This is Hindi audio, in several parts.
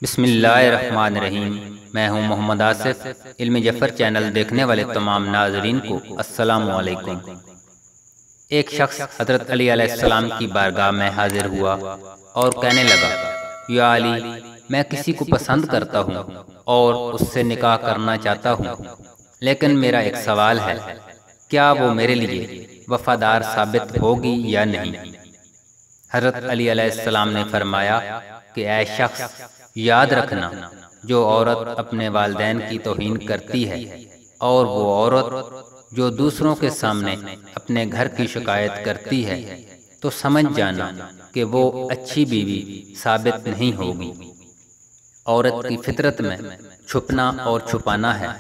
बिस्मिल्लाहिर्रहमानिर्रहीम। मैं हूं मोहम्मद आसिफ। इल्मी जफ़र चैनल देखने वाले तमाम नाज़रीन को अस्सलामु अलैकुम। एक शख्स हज़रत अली अलैहिस्सलाम की बारगाह में हाजिर हुआ और कहने लगा, या अली, मैं किसी को पसंद करता हूँ और उससे निकाह करना चाहता हूँ, लेकिन मेरा एक सवाल है, क्या वो मेरे लिए वफादार साबित होगी या नहीं? हज़रत अली अलैहिस्सलाम ने फरमाया कि ऐ शख्स, याद रखना, जो औरत अपने वालिदैन की तौहीन करती है और वो औरत जो दूसरों के सामने अपने घर की शिकायत करती है, तो समझ जाना कि वो अच्छी बीवी साबित नहीं होगी। औरत की फितरत में छुपना और छुपाना है।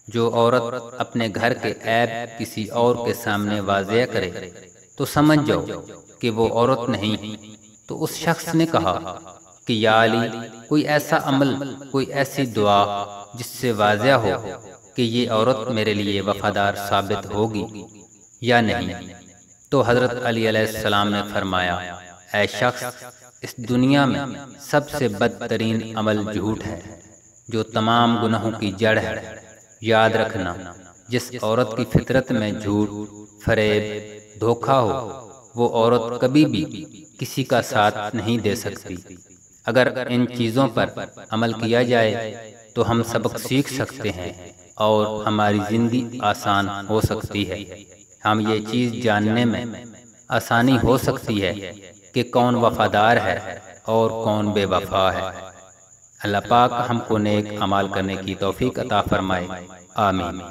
जो औरत अपने घर के ऐब किसी और के सामने वाज़ेह करे तो समझ जाओ कि वो औरत नहीं। तो उस शख्स ने कहा कि या अली, कोई ऐसा अमल, कोई ऐसी दुआ जिससे वाज़ेह हो कि ये औरत मेरे लिए वफादार साबित होगी या नहीं? तो हज़रत अली अलैहिस्सलाम ने फरमाया, ऐ शख्स, इस दुनिया में सबसे बदतरीन अमल झूठ है, जो तमाम गुनाहों की जड़ है। याद रखना, जिस औरत की फितरत में झूठ, फरेब, धोखा हो, वो औरत कभी भी किसी का साथ नहीं दे सकती। अगर इन चीज़ों पर अमल किया जाए तो हम सबक सीख सकते हैं और हमारी ज़िंदगी आसान हो सकती है। हम ये चीज़ जानने में आसानी हो सकती है कि कौन वफादार है और कौन बेवफा है। अल्लाह पाक हमको नेक अमाल करने की तौफीक अता फरमाए। आमीन।